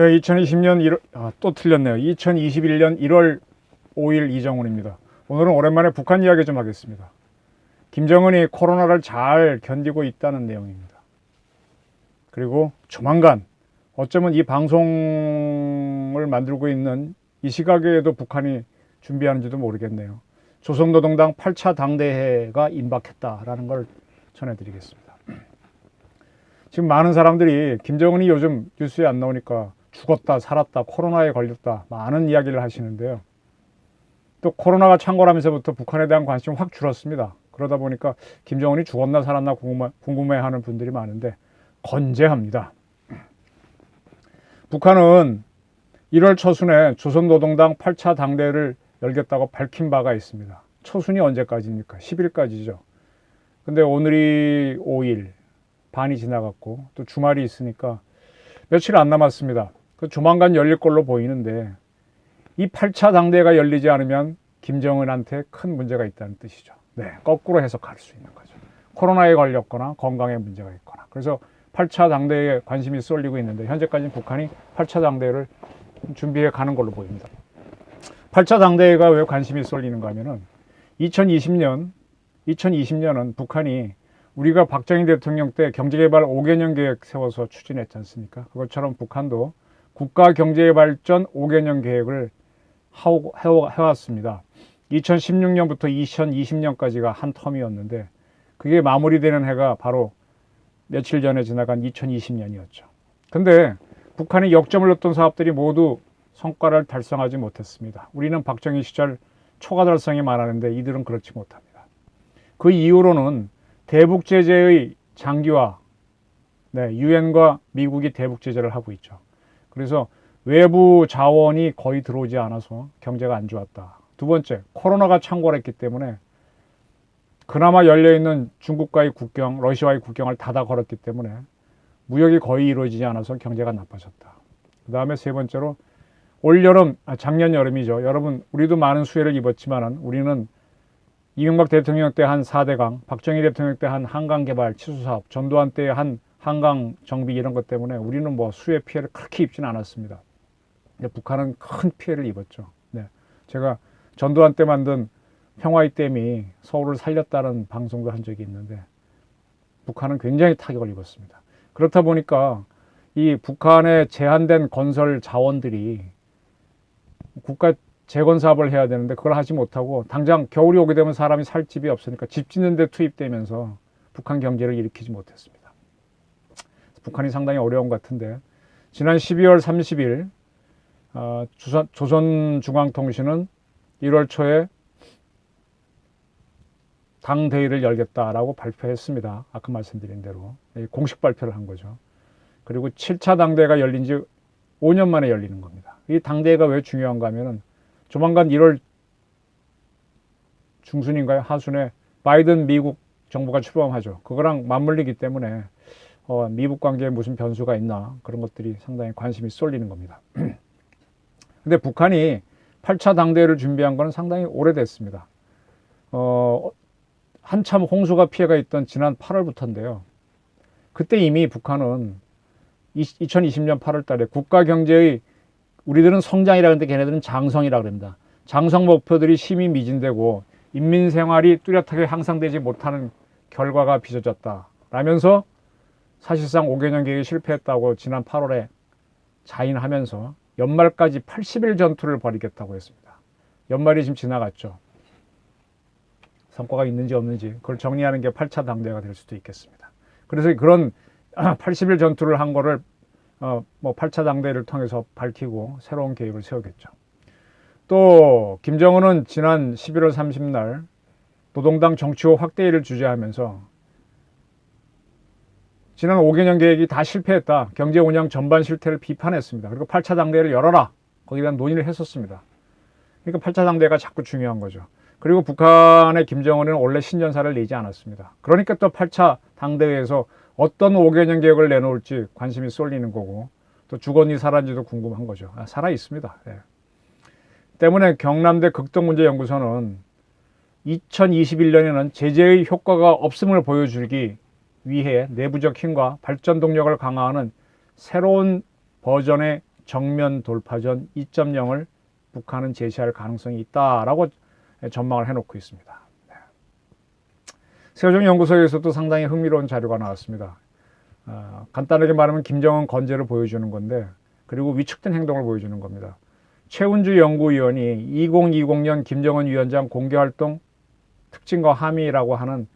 네, 2020년 1월, 또 틀렸네요. 2021년 1월 5일 이정훈입니다. 오늘은 오랜만에 북한 이야기 좀 하겠습니다. 김정은이 코로나를 잘 견디고 있다는 내용입니다. 그리고 조만간 어쩌면 이 방송을 만들고 있는 이 시각에도 북한이 준비하는지도 모르겠네요. 조선노동당 8차 당대회가 임박했다라는 걸 전해드리겠습니다. 지금 많은 사람들이 김정은이 요즘 뉴스에 안 나오니까 죽었다, 살았다, 코로나에 걸렸다 많은 이야기를 하시는데요. 또 코로나가 창궐하면서부터 북한에 대한 관심이 확 줄었습니다. 그러다 보니까 김정은이 죽었나 살았나 궁금해하는 분들이 많은데 건재합니다. 북한은 1월 초순에 조선노동당 8차 당대회를 열겠다고 밝힌 바가 있습니다. 초순이 언제까지입니까? 10일까지죠. 근데 오늘이 5일, 반이 지나갔고 또 주말이 있으니까 며칠 안 남았습니다. 조만간 열릴 걸로 보이는데 이 8차 당대회가 열리지 않으면 김정은한테 큰 문제가 있다는 뜻이죠. 네, 거꾸로 해석할 수 있는 거죠. 코로나에 걸렸거나 건강에 문제가 있거나. 그래서 8차 당대회에 관심이 쏠리고 있는데 현재까지는 북한이 8차 당대회를 준비해 가는 걸로 보입니다. 8차 당대회가 왜 관심이 쏠리는가 하면은 2020년은 북한이 우리가 박정희 대통령 때 경제개발 5개년 계획 세워서 추진했지 않습니까? 그것처럼 북한도 국가경제발전 5개년 계획을 해왔습니다. 2016년부터 2020년까지가 한 텀이었는데 그게 마무리되는 해가 바로 며칠 전에 지나간 2020년이었죠. 근데 북한이 역점을 넣었던 사업들이 모두 성과를 달성하지 못했습니다. 우리는 박정희 시절 초과 달성이 많았는데 이들은 그렇지 못합니다. 그 이후로는 대북 제재의 장기화, 유엔과 미국이 대북 제재를 하고 있죠. 그래서 외부 자원이 거의 들어오지 않아서 경제가 안 좋았다. 두 번째, 코로나가 창궐했기 때문에 그나마 열려있는 중국과의 국경, 러시아와의 국경을 닫아 걸었기 때문에 무역이 거의 이루어지지 않아서 경제가 나빠졌다. 그 다음에 세 번째로 작년 여름이죠. 여러분, 우리도 많은 수해를 입었지만 우리는 이명박 대통령 때 한 4대강, 박정희 대통령 때 한 한강 개발 치수 사업, 전두환 때 한 한강 정비 이런 것 때문에 우리는 뭐 수해 피해를 그렇게 입지는 않았습니다. 근데 북한은 큰 피해를 입었죠. 네. 제가 전두환 때 만든 평화의 댐이 서울을 살렸다는 방송도 한 적이 있는데 북한은 굉장히 타격을 입었습니다. 그렇다 보니까 이 북한의 제한된 건설 자원들이 국가 재건 사업을 해야 되는데 그걸 하지 못하고 당장 겨울이 오게 되면 사람이 살 집이 없으니까 집 짓는 데 투입되면서 북한 경제를 일으키지 못했습니다. 북한이 상당히 어려운 것 같은데 지난 12월 30일 조선중앙통신은 1월 초에 당대회를 열겠다라고 발표했습니다. 아까 말씀드린 대로 공식 발표를 한 거죠. 그리고 7차 당대회가 열린 지 5년 만에 열리는 겁니다. 이 당대회가 왜 중요한가 하면은 조만간 1월 중순인가요? 하순에 바이든 미국 정부가 출범하죠. 그거랑 맞물리기 때문에 미국 관계에 무슨 변수가 있나 그런 것들이 상당히 관심이 쏠리는 겁니다. 근데 북한이 8차 당대회를 준비한 건 상당히 오래됐습니다. 한참 홍수가 피해가 있던 지난 8월부터인데요. 그때 이미 북한은 2020년 8월 달에 국가 경제의 우리들은 성장이라 하는데 걔네들은 장성이라 그럽니다. 장성 목표들이 심히 미진되고 인민 생활이 뚜렷하게 향상되지 못하는 결과가 빚어졌다. 라면서 사실상 5개년 계획이 실패했다고 지난 8월에 자인하면서 연말까지 80일 전투를 벌이겠다고 했습니다. 연말이 지금 지나갔죠. 성과가 있는지 없는지 그걸 정리하는 게 8차 당대회가 될 수도 있겠습니다. 그래서 그런 80일 전투를 한 거를 8차 당대회를 통해서 밝히고 새로운 계획을 세우겠죠. 또 김정은은 지난 11월 30날 노동당 정치호 확대회를 주재하면서 지난 5개년 계획이 다 실패했다. 경제 운영 전반 실태를 비판했습니다. 그리고 8차 당대회를 열어라. 거기에 대한 논의를 했었습니다. 그러니까 8차 당대회가 자꾸 중요한 거죠. 그리고 북한의 김정은은 원래 신년사를 내지 않았습니다. 그러니까 또 8차 당대회에서 어떤 5개년 계획을 내놓을지 관심이 쏠리는 거고 또 죽었니 살았는지도 궁금한 거죠. 살아 있습니다. 예. 때문에 경남대 극동문제연구소는 2021년에는 제재의 효과가 없음을 보여주기 위해 내부적 힘과 발전 동력을 강화하는 새로운 버전의 정면 돌파전 2.0을 북한은 제시할 가능성이 있다라고 전망을 해놓고 있습니다. 세종연구소에서도 상당히 흥미로운 자료가 나왔습니다. 간단하게 말하면 김정은 건재를 보여주는 건데, 그리고 위축된 행동을 보여주는 겁니다. 최운주 연구위원이 2020년 김정은 위원장 공개활동 특징과 함의라고 하는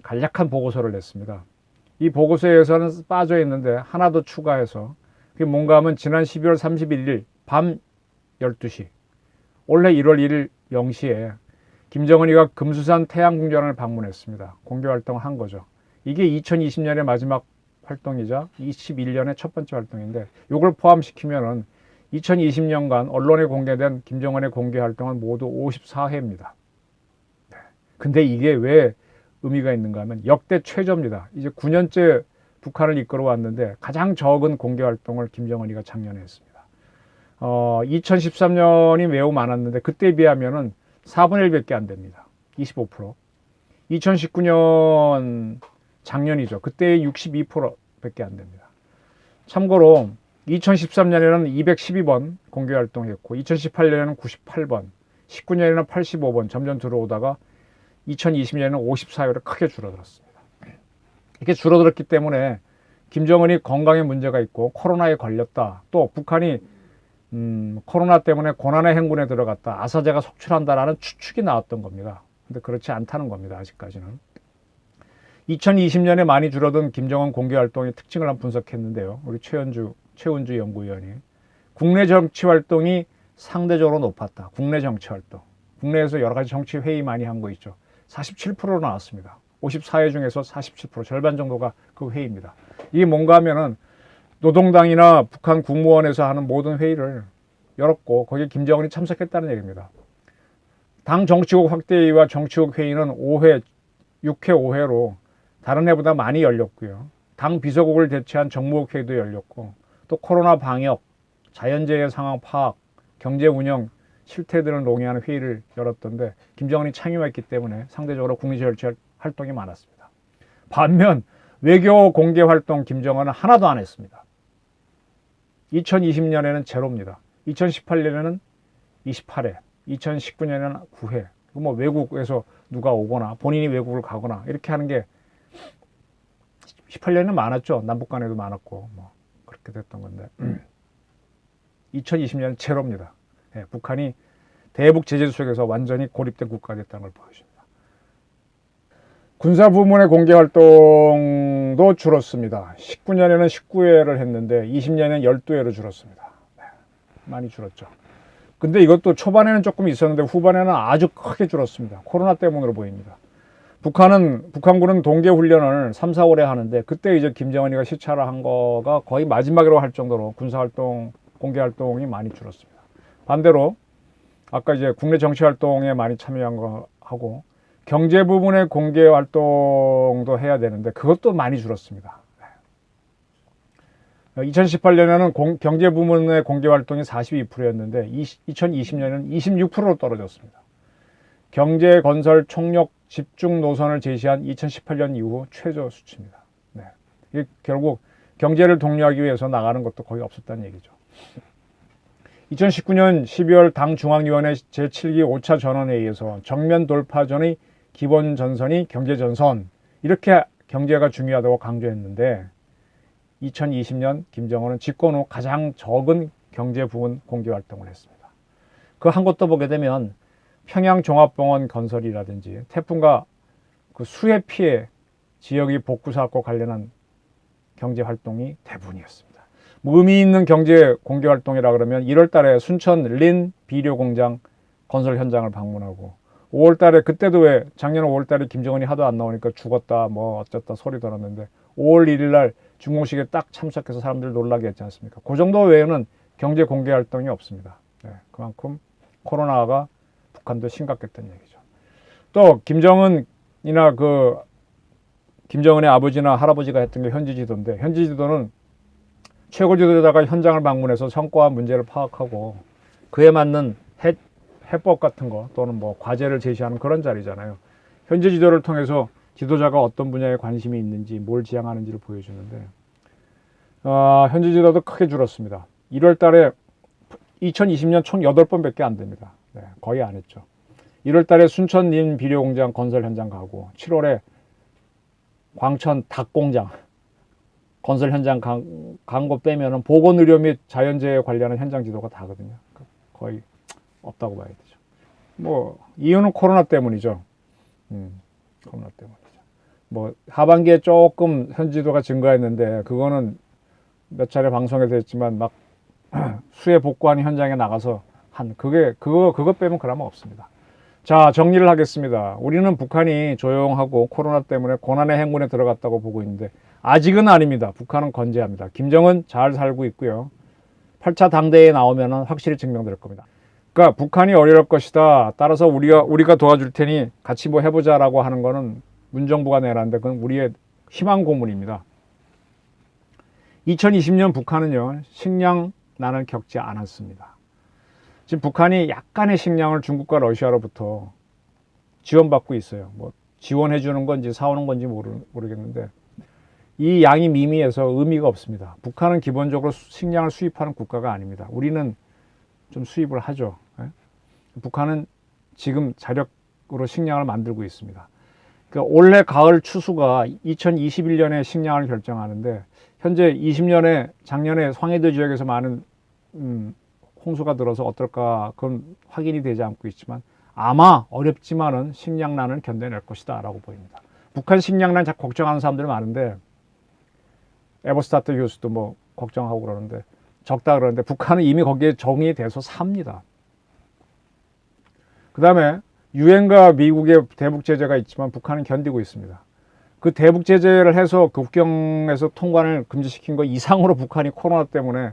간략한 보고서를 냈습니다. 이 보고서에서는 빠져 있는데 하나 더 추가해서, 그게 뭔가 하면 지난 12월 31일 밤 12시, 올해 1월 1일 0시에 김정은이가 금수산 태양궁전을 방문했습니다. 공개활동을 한 거죠. 이게 2020년의 마지막 활동이자 21년의 첫 번째 활동인데, 이걸 포함시키면은 2020년간 언론에 공개된 김정은의 공개활동은 모두 54회입니다. 근데 이게 왜 의미가 있는가 하면 역대 최저입니다. 이제 9년째 북한을 이끌어 왔는데 가장 적은 공개활동을 김정은이가 작년에 했습니다. 2013년이 매우 많았는데 그때에 비하면은 4분의 1밖에 안 됩니다. 25%. 2019년 작년이죠. 그때 62%밖에 안 됩니다. 참고로 2013년에는 212번 공개활동했고, 2018년에는 98번, 19년에는 85번 점점 들어오다가 2020년에는 54회로 크게 줄어들었습니다. 이렇게 줄어들었기 때문에 김정은이 건강에 문제가 있고 코로나에 걸렸다, 또 북한이 코로나 때문에 고난의 행군에 들어갔다, 아사제가 속출한다라는 추측이 나왔던 겁니다. 근데 그렇지 않다는 겁니다. 아직까지는. 2020년에 많이 줄어든 김정은 공개활동의 특징을 한번 분석했는데요. 우리 최운주 연구위원이 국내 정치활동이 상대적으로 높았다. 국내 정치활동. 국내에서 여러 가지 정치 회의 많이 한 거 있죠. 47%로 나왔습니다. 54회 중에서 47%, 절반 정도가 그 회의입니다. 이게 뭔가 하면은 노동당이나 북한 국무원에서 하는 모든 회의를 열었고 거기에 김정은이 참석했다는 얘기입니다. 당 정치국 확대회의와 정치국 회의는 5회, 6회, 5회로 다른 해보다 많이 열렸고요. 당 비서국을 대체한 정무국 회의도 열렸고, 또 코로나 방역, 자연재해 상황 파악, 경제 운영 실태들을 논의하는 회의를 열었던데 김정은이 참여했기 때문에 상대적으로 국내 정치 활동이 많았습니다. 반면 외교 공개 활동 김정은은 하나도 안 했습니다. 2020년에는 제로입니다. 2018년에는 28회, 2019년에는 9회. 뭐 외국에서 누가 오거나 본인이 외국을 가거나 이렇게 하는 게 18년에는 많았죠. 남북 간에도 많았고 뭐 그렇게 됐던 건데 2020년은 제로입니다. 예, 북한이 대북 제재 속에서 완전히 고립된 국가가 됐다는 걸 보여줍니다. 군사 부문의 공개 활동도 줄었습니다. 19년에는 19회를 했는데 20년에는 12회로 줄었습니다. 네, 많이 줄었죠. 근데 이것도 초반에는 조금 있었는데 후반에는 아주 크게 줄었습니다. 코로나 때문으로 보입니다. 북한군은 동계 훈련을 3, 4월에 하는데 그때 이제 김정은이가 시찰을 한 거가 거의 마지막으로 할 정도로 군사 활동, 공개 활동이 많이 줄었습니다. 반대로 아까 이제 국내 정치 활동에 많이 참여한 거 하고 경제 부분의 공개 활동도 해야 되는데 그것도 많이 줄었습니다. 2018년에는 경제 부문의 공개 활동이 42%였는데 2020년에는 26%로 떨어졌습니다. 경제 건설 총력 집중 노선을 제시한 2018년 이후 최저 수치입니다. 네. 이게 결국 경제를 독려하기 위해서 나가는 것도 거의 없었다는 얘기죠. 2019년 12월 당 중앙위원회 제7기 5차 전원회의에서 정면 돌파전의 기본 전선이 경제전선, 이렇게 경제가 중요하다고 강조했는데 2020년 김정은은 집권 후 가장 적은 경제 부문 공개 활동을 했습니다. 그 한 것도 보게 되면 평양 종합병원 건설이라든지 태풍과 그 수해 피해 지역의 복구 사업과 관련한 경제 활동이 대부분이었습니다. 뭐 의미 있는 경제 공개 활동이라 그러면 1월 달에 순천 린 비료 공장 건설 현장을 방문하고 5월 달에 그때도 왜 작년 5월 달에 김정은이 하도 안 나오니까 죽었다 뭐 어쨌다 소리 들었는데 5월 1일 날 중공식에 딱 참석해서 사람들 놀라게 했지 않습니까? 그 정도 외에는 경제 공개 활동이 없습니다. 네, 그만큼 코로나가 북한도 심각했던 얘기죠. 또 김정은이나 김정은의 아버지나 할아버지가 했던 게 현지 지도인데 현지 지도는 최고 지도자가 현장을 방문해서 성과와 문제를 파악하고 그에 맞는 해법 같은 거 또는 뭐 과제를 제시하는 그런 자리잖아요. 현지 지도를 통해서 지도자가 어떤 분야에 관심이 있는지 뭘 지향하는지를 보여주는데 현지 지도도 크게 줄었습니다. 1월 달에 2020년 총 8번밖에 안 됩니다. 네, 거의 안 했죠. 1월 달에 순천림 비료공장 건설 현장 가고 7월에 광천 닭공장 건설 현장 간 거 빼면은 보건의료 및 자연재해 관련한 현장 지도가 다거든요. 거의 없다고 봐야 되죠. 뭐 이유는 코로나 때문이죠. 코로나 때문이죠. 뭐 하반기에 조금 현지도가 증가했는데 그거는 몇 차례 방송에서 했지만 막 수해 복구하는 현장에 나가서 한 그거 빼면 그나마 없습니다. 자, 정리를 하겠습니다. 우리는 북한이 조용하고 코로나 때문에 고난의 행군에 들어갔다고 보고 있는데 아직은 아닙니다. 북한은 건재합니다. 김정은 잘 살고 있고요. 8차 당대회에 나오면 확실히 증명될 겁니다. 그러니까 북한이 어려울 것이다. 따라서 우리가 도와줄 테니 같이 뭐 해보자라고 하는 거는 문정부가 내놨는데 그건 우리의 희망 고문입니다. 2020년 북한은요, 식량난을 겪지 않았습니다. 지금 북한이 약간의 식량을 중국과 러시아로부터 지원받고 있어요. 뭐 지원해 주는 건지 사오는 건지 모르겠는데 이 양이 미미해서 의미가 없습니다. 북한은 기본적으로 식량을 수입하는 국가가 아닙니다. 우리는 좀 수입을 하죠. 북한은 지금 자력으로 식량을 만들고 있습니다. 그러니까 올해 가을 추수가 2021년에 식량을 결정하는데 현재 20년에 작년에 황해도 지역에서 많은 홍수가 들어서 어떨까 그건 확인이 되지 않고 있지만 아마 어렵지만은 식량난을 견뎌낼 것이다 라고 보입니다. 북한 식량난 자꾸 걱정하는 사람들이 많은데 에버스타트 교수도 뭐 걱정하고 그러는데 적다 그러는데 북한은 이미 거기에 적응이 돼서 삽니다. 그 다음에 유엔과 미국의 대북 제재가 있지만 북한은 견디고 있습니다. 그 대북 제재를 해서 국경에서 통관을 금지시킨 거 이상으로 북한이 코로나 때문에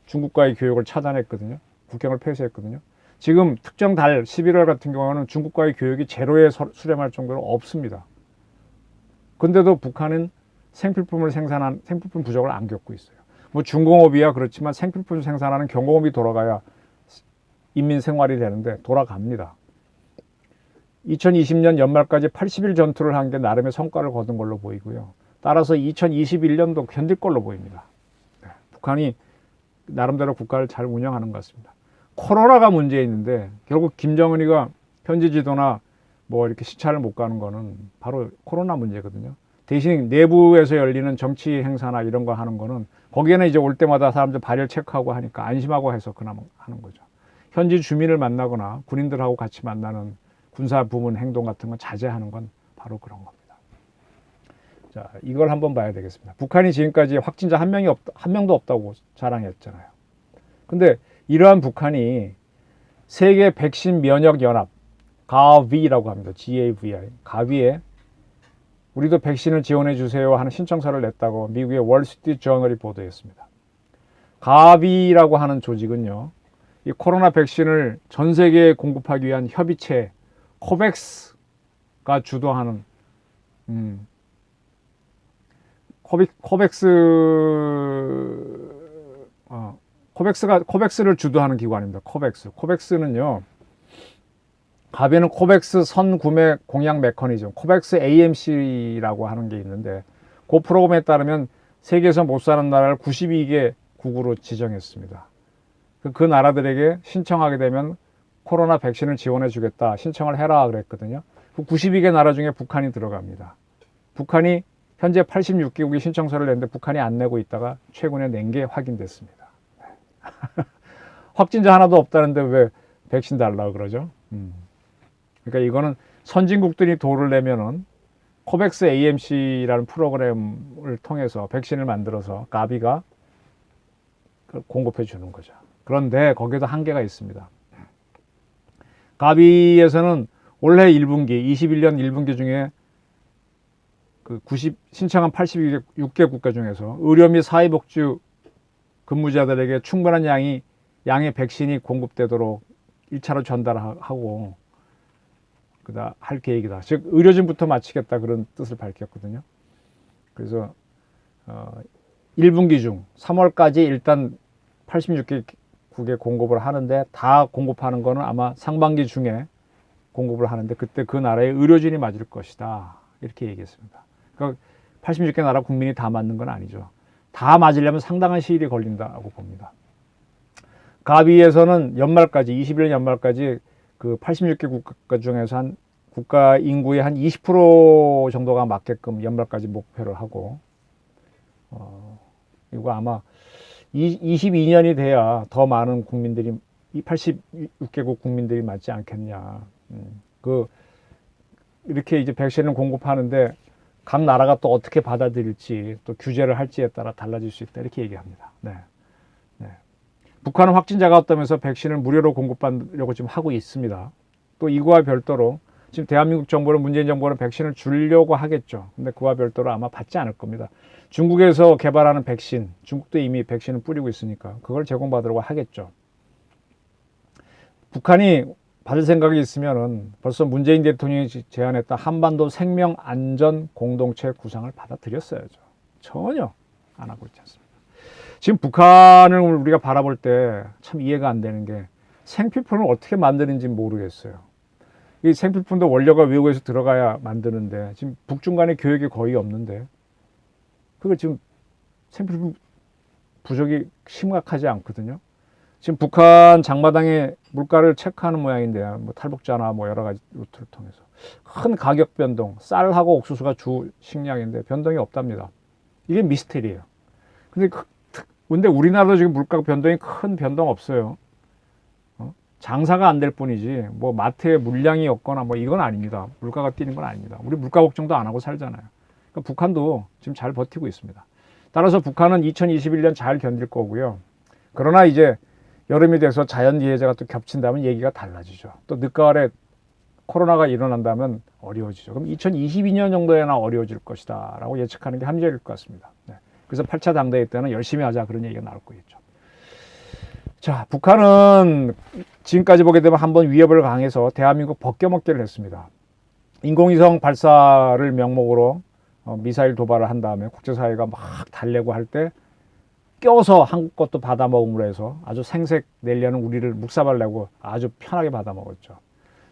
중국과의 교역을 차단했거든요. 국경을 폐쇄했거든요. 지금 특정 달 11월 같은 경우는 중국과의 교역이 제로에 수렴할 정도로 없습니다. 근데도 북한은 생필품 부족을 안 겪고 있어요. 뭐 중공업이야 그렇지만 생필품 생산하는 경공업이 돌아가야 인민 생활이 되는데 돌아갑니다. 2020년 연말까지 80일 전투를 한 게 나름의 성과를 거둔 걸로 보이고요. 따라서 2021년도 견딜 걸로 보입니다. 네, 북한이 나름대로 국가를 잘 운영하는 것 같습니다. 코로나가 문제 있는데 결국 김정은이가 현지 지도나 뭐 이렇게 시차를 못 가는 거는 바로 코로나 문제거든요. 대신 내부에서 열리는 정치 행사나 이런 거 하는 거는 거기에는 이제 올 때마다 사람들 발열 체크하고 하니까 안심하고 해서 그나마 하는 거죠. 현지 주민을 만나거나 군인들하고 같이 만나는 군사 부문 행동 같은 건 자제하는 건 바로 그런 겁니다. 자, 이걸 한번 봐야 되겠습니다. 북한이 지금까지 확진자 한 명도 없다고 자랑했잖아요. 근데 이러한 북한이 세계 백신 면역 연합 가비라고 합니다. GAVI 가비에 우리도 백신을 지원해 주세요 하는 신청서를 냈다고 미국의 월스트리트 저널이 보도했습니다. 가비라고 하는 조직은요, 이 코로나 백신을 전 세계에 공급하기 위한 협의체 코백스가 주도하는 코백스를 주도하는 기관입니다. 코백스는요, 가비는 코백스 선구매 공약 메커니즘, 코백스 AMC라고 하는 게 있는데 그 프로그램에 따르면 세계에서 못 사는 나라를 92개 국으로 지정했습니다. 그 나라들에게 신청하게 되면 코로나 백신을 지원해 주겠다, 신청을 해라 그랬거든요. 그 92개 나라 중에 북한이 들어갑니다. 북한이 현재 86개국이 신청서를 냈는데 북한이 안 내고 있다가 최근에 낸 게 확인됐습니다. 확진자 하나도 없다는데 왜 백신 달라고 그러죠? 그러니까 이거는 선진국들이 도를 내면은 코백스 AMC라는 프로그램을 통해서 백신을 만들어서 가비가 공급해 주는 거죠. 그런데 거기에도 한계가 있습니다. 가비에서는 올해 1분기, 21년 1분기 중에 신청한 86개 국가 중에서 의료 및 사회복지 근무자들에게 충분한 양의 백신이 공급되도록 1차로 전달하고 할 계획이다. 즉 의료진부터 마치겠다 그런 뜻을 밝혔거든요. 그래서 1분기 중 3월까지 일단 86개국에 공급을 하는데 다 공급하는 거는 아마 상반기 중에 공급을 하는데 그때 그 나라의 의료진이 맞을 것이다. 이렇게 얘기했습니다. 그러니까 86개 나라 국민이 다 맞는 건 아니죠. 다 맞으려면 상당한 시일이 걸린다고 봅니다. 가비에서는 연말까지 21년 연말까지 그 86개 국가 중에서 한 국가 인구의 한 20% 정도가 맞게끔 연말까지 목표를 하고 이거 아마 22년이 돼야 더 많은 국민들이 이 86개국 국민들이 맞지 않겠냐. 그 이렇게 이제 백신을 공급하는데 각 나라가 또 어떻게 받아들일지 또 규제를 할지에 따라 달라질 수 있다 이렇게 얘기합니다. 네. 네. 북한은 확진자가 없다면서 백신을 무료로 공급하려고 지금 하고 있습니다. 또 이거와 별도로 지금 대한민국 정부는 문재인 정부는 백신을 주려고 하겠죠. 근데 그와 별도로 아마 받지 않을 겁니다. 중국에서 개발하는 백신, 중국도 이미 백신을 뿌리고 있으니까 그걸 제공받으려고 하겠죠. 북한이 받을 생각이 있으면은 벌써 문재인 대통령이 제안했던 한반도 생명 안전 공동체 구상을 받아들였어야죠. 전혀 안 하고 있지 않습니다. 지금 북한을 우리가 바라볼 때 참 이해가 안 되는 게 생필품을 어떻게 만드는지 모르겠어요. 이 생필품도 원료가 외국에서 들어가야 만드는데 지금 북중 간의 교역이 거의 없는데 그걸 지금 생필품 부족이 심각하지 않거든요. 지금 북한 장마당에 물가를 체크하는 모양인데요. 뭐 탈북자나 뭐 여러 가지 루트를 통해서 큰 가격 변동, 쌀하고 옥수수가 주 식량인데 변동이 없답니다. 이게 미스테리예요. 근데 우리나라도 지금 물가 변동이 큰 변동 없어요. 장사가 안 될 뿐이지 뭐 마트에 물량이 없거나 뭐 이건 아닙니다. 물가가 뛰는 건 아닙니다. 우리 물가 걱정도 안 하고 살잖아요. 그러니까 북한도 지금 잘 버티고 있습니다. 따라서 북한은 2021년 잘 견딜 거고요. 그러나 이제 여름이 돼서 자연재해가 또 겹친다면 얘기가 달라지죠. 또 늦가을에 코로나가 일어난다면 어려워지죠. 그럼 2022년 정도에나 어려워질 것이다 라고 예측하는 게 합리적일 것 같습니다. 네. 그래서 8차 당대회 때는 열심히 하자 그런 얘기가 나올 거겠죠. 자, 북한은 지금까지 보게 되면 한번 위협을 강해서 대한민국 벗겨먹기를 했습니다. 인공위성 발사를 명목으로 미사일 도발을 한 다음에 국제사회가 막 달래고 할 때 껴서 한국 것도 받아먹음으로 해서 아주 생색 내려는 우리를 묵사발 내고 아주 편하게 받아먹었죠.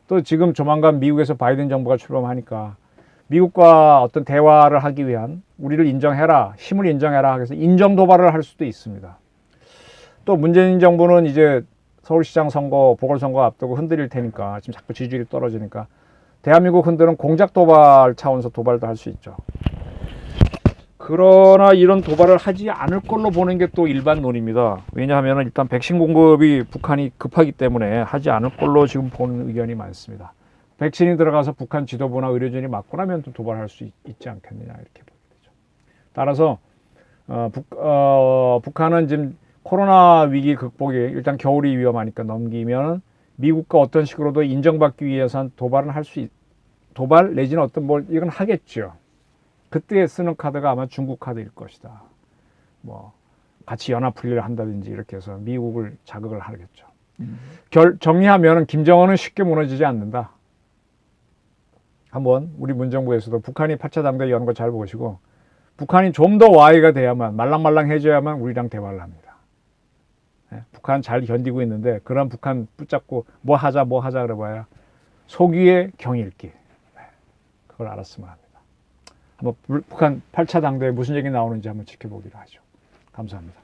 또 지금 조만간 미국에서 바이든 정부가 출범하니까 미국과 어떤 대화를 하기 위한 우리를 인정해라, 힘을 인정해라 해서 인정 도발을 할 수도 있습니다. 또 문재인 정부는 이제 서울시장 선거, 보궐선거 앞두고 흔들릴 테니까 지금 자꾸 지지율이 떨어지니까 대한민국 흔드는 공작 도발 차원에서 도발도 할 수 있죠. 그러나 이런 도발을 하지 않을 걸로 보는 게 또 일반론입니다. 왜냐하면 일단 백신 공급이 북한이 급하기 때문에 하지 않을 걸로 지금 보는 의견이 많습니다. 백신이 들어가서 북한 지도부나 의료진이 맞고 나면 또 도발할 수 있지 않겠느냐 이렇게 보게 되죠. 따라서 북한은 지금 코로나 위기 극복이 일단 겨울이 위험하니까 넘기면 미국과 어떤 식으로도 인정받기 위해서는 도발은 도발 내지는 어떤 뭘 이건 하겠죠. 그때 쓰는 카드가 아마 중국 카드일 것이다. 뭐 같이 연합훈련을 한다든지 이렇게 해서 미국을 자극을 하겠죠. 정리하면 김정은은 쉽게 무너지지 않는다. 한번 우리 문정부에서도 북한이 8차 당대회 여는 거 잘 보시고 북한이 좀 더 와해가 돼야만 말랑말랑해져야만 우리랑 대화를 합니다. 네, 북한 잘 견디고 있는데 그런 북한 붙잡고 뭐 하자 그래봐야 속위의 경일기. 네, 그걸 알았으면 합니다. 한번 북한 8차 당대회 무슨 얘기 나오는지 한번 지켜보기로 하죠. 감사합니다.